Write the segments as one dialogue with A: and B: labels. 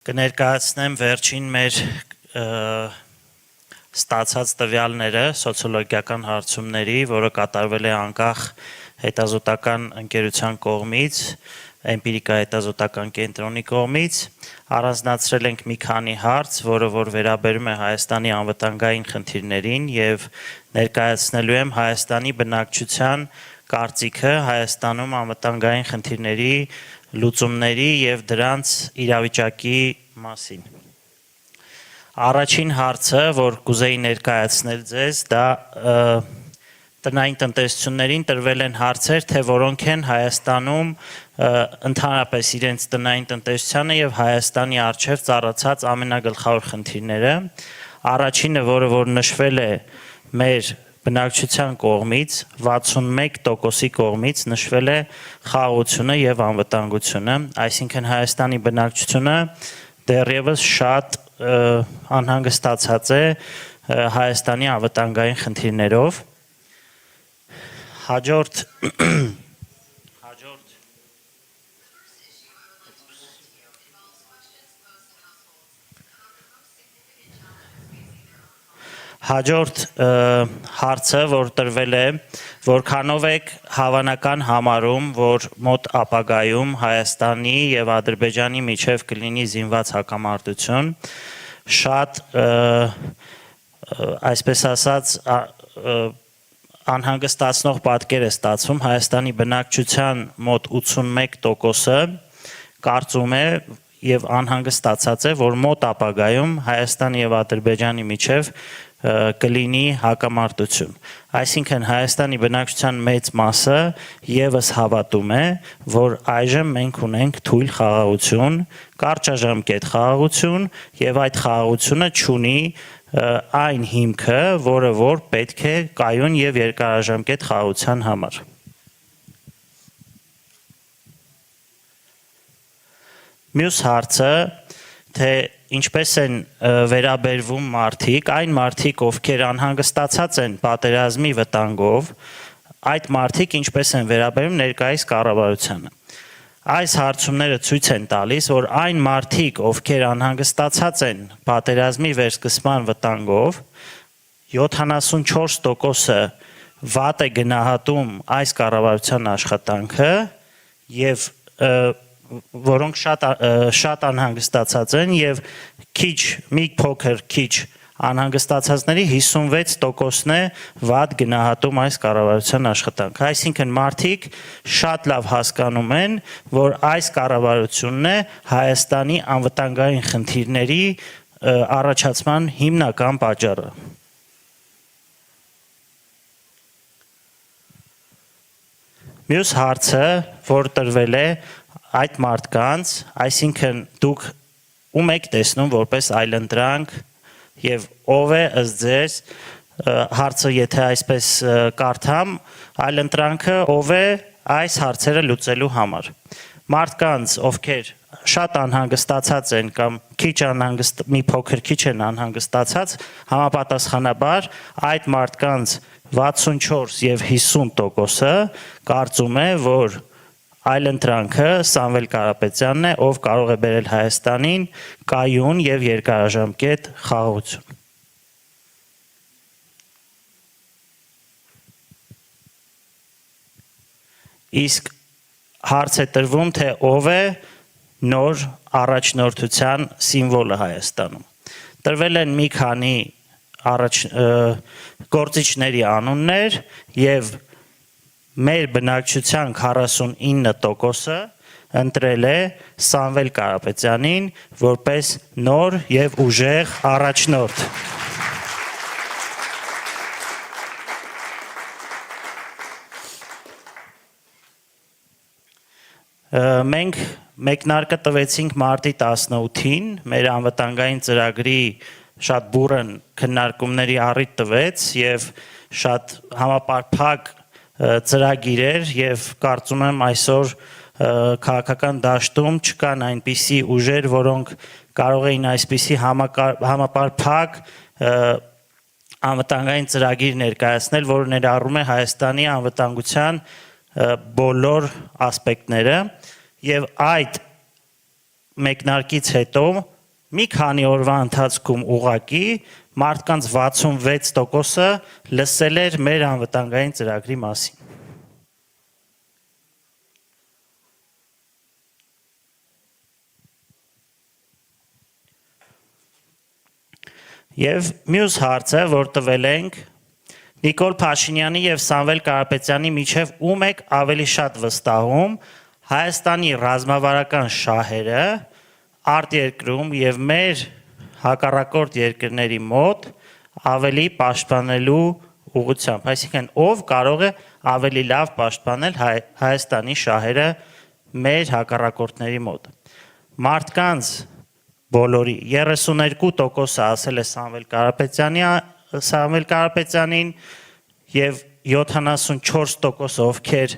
A: Կներկայացնեմ վերջին մեր ստացած տվյալները սոցիոլոգիական հարցումների, որը կատարվել է անկախ հետազոտական ընկերության կողմից, էմպիրիկա հետազոտական կենտրոնի կողմից, առանձնացրել ենք մի քանի հարց, որը որ վերաբերում է Հայաստանի անվտանգային խնդիրներին եւ ներկայացնելու եմ Հայաստանի բնակչության կարծիքը Հայաստանում անվտանգային խնդիրների լուծումների եւ դրանց իրավիճակի մասին։ Առաջին հարցը, որ կուզեի ներկայացնել ձեզ, դա տնային տնտեսություններին տրվել են հարցեր, թե որոնք են Հայաստանում ընդհանրապես իրենց տնային տնտեսությանը եւ Հայաստանի առջեւ ծառացած ամենագլխավոր խնդիրները։ Առաջինը, որը որ նշվել է մեր բնակչության կողմից 61%-ի կողմից նշվել է խաղաղությունը եւ անվտանգությունը, այսինքն Հայաստանի բնակչությունը դեռևս շատ անհանգստացած է Հայաստանի անվտանգային խնդիրներով։ Հաջորդ հարցը, որ տրվել է, որքանով եք հավանական համարում, որ մոտ ապագայում Հայաստանի եւ Ադրբեջանի միջև կլինի զինված հակամարտություն, շատ այսպես ասած անհանգստացնող պատկեր է ստացվում, Հայաստանի բնակչության մոտ 81%-ը կարծում է եւ անհանգստացած է, որ մոտ ապագայում Հայաստանի եւ Ադրբեջանի միջև կլինի հակամարտություն։ Այսինքն Հայաստանի բնակչության մեծ մասը եւս հավատում է, որ այժմ մենք ունենք թույլ խաղաղություն, կարճաժամկետ խաղաղություն եւ այդ խաղաղությունը չունի այն հիմքը, որը որ պետք է կայուն եւ երկարաժամկետ խաղաղության համար։ Մյուս հարցը, թե ինչպես են վերաբերվում մարդիկ, այն մարդիկ, ովքեր անհանգստացած են պատերազմի վտանգով, այդ մարդիկ ինչպես են վերաբերվում ներկայիս կառավարությանը։ Այս հարցումները ցույց են տալիս, որ այն մարդիկ, ովքեր անհանգստացած են պատերազմի վերսկսման վտանգով, 74%-ը վատ է գնահատում այս կառավարության աշխատանքը եւ որոնք շատ անհանգստացած են եւ մի փոքր քիչ անհանգստացածների 56%-ն է վատ գնահատում այս կառավարության աշխատանքը։ Այսինքն մարդիկ շատ լավ հասկանում են, որ այս կառավարությունն է Հայաստանի անվտանգային խնդիրների առաջացման հիմնական պատճառը։ Մյուս հարցը, որ տրվել է այդ մարդկանց, այսինքն դուք ում եք տեսնում որպես այլընտրանք եւ ով է ըստ ձեզ, հարցը եթե այսպես կարդամ, այլընտրանքը ով է այս հարցերը լուծելու համար։ Մարդկանց, ովքեր շատ անհանգստացած են կամ մի փոքր քիչ են անհանգստացած, համապատասխանաբար այդ մարդկանց 64 եւ 50%-ը կարծում է, որ այլընտրանքը Սամվել Կարապետյանն է, ով կարող է բերել Հայաստանին կայուն եւ երկարաժամկետ խաղաղություն։ Իսկ հարց է տրվում, թե ով է նոր առաջնորդության սիմվոլը Հայաստանում։ Տրվել են մի քանի գործիչների անուններ եւ մեր բնակչության 49%-ը ընտրել է Սամվել Կարապետյանին որպես նոր եւ ուժեղ առաջնորդ։ Մենք մեկնարկը տվեցինք մարտի 18-ին, մեր անվտանգային ծրագրի շատ բուռն քննարկումների առիթ տվեց եւ շատ համապարփակ ծրագիր էր եւ կարծում եմ այսօր քաղաքական դաշտում չկան այնպիսի ուժեր, որոնք կարող էին այսպիսի համապարփակ անվտանգային ծրագիր ներկայացնել, որը ներառում է Հայաստանի անվտանգության բոլոր ասպեկտները եւ այդ մեկնարկից հետո մի քանի օրվա ընթացքում ուղղակի մարդկանց 66%-ը լսել էր մեր անվտանգային ծրագրի մասին։ Եվ մյուս հարցը, որ տվել ենք, Նիկոլ Փաշինյանի եւ Սամվել Կարապետյանի միջև ում եք ավելի շատ վստահում Հայաստանի ռազմավարական շահերը արտերկրում եւ մեր հակառակորդ երկրների մոտ ավելի պաշտպանելու ուղղությամբ, այսինքն ով կարող է ավելի լավ պաշտպանել Հայաստանի շահերը մեր հակառակորդների մոտ։ Մարդկանց բոլորի 32%-ը ասել է Սամվել Կարապետյանին եւ 74% ովքեր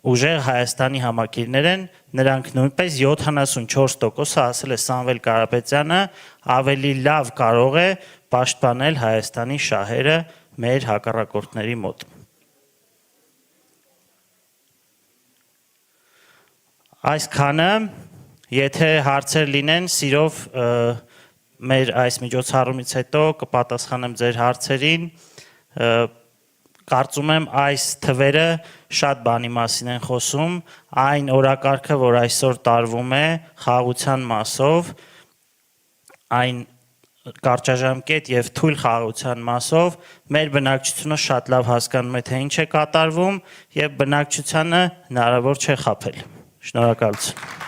A: ուժեղ Հայաստանի համակիրներ են, նրանք նույնպես 74%-ը ասել է Սամվել Կարապետյանը ավելի լավ կարող է պաշտպանել Հայաստանի շահերը մեր հակառակորդների մոտ։ Այսքանը, եթե հարցեր լինեն, սիրով մեր այս միջոցառումից հետո կպատասխանեմ ձեր հարցերին, կարծում եմ այս թվերը շատ բանի մասին են խոսում, այն օրակարգը, որ այսօր տարվում է խաղաղության մասով, այն կարճաժամկետ եւ թույլ խաղաղության մասով, մեր բնակչությունը շատ լավ հասկանում է, թե ինչ է կատարվում եւ բնակչությանը հնարավոր չէ խաբել։ Շնորհակալություն։